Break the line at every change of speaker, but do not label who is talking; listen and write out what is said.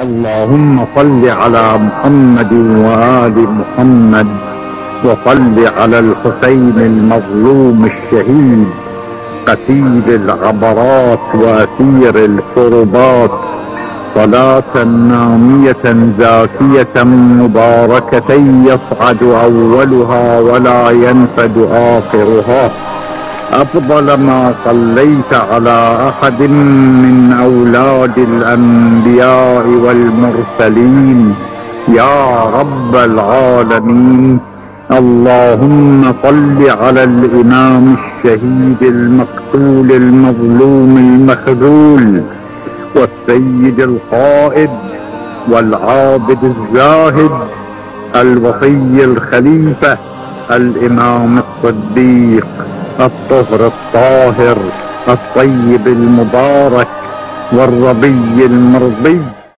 اللهم صل على محمد وآل محمد، وصل على الحسين المظلوم الشهيد قتيل العبرات وأثير الكربات، صلاة نامية زاكية مباركة يصعد أولها ولا ينفد آخرها، أفضل ما صليت على أحد من أولاد الأنبياء والمرسلين يا رب العالمين. اللهم صل على الإمام الشهيد المقتول المظلوم المخذول، والسيد القائد والعابد الزاهد الوصي الخليفة الإمام الصديق الطهر الطاهر الطيب المبارك والربي المرضي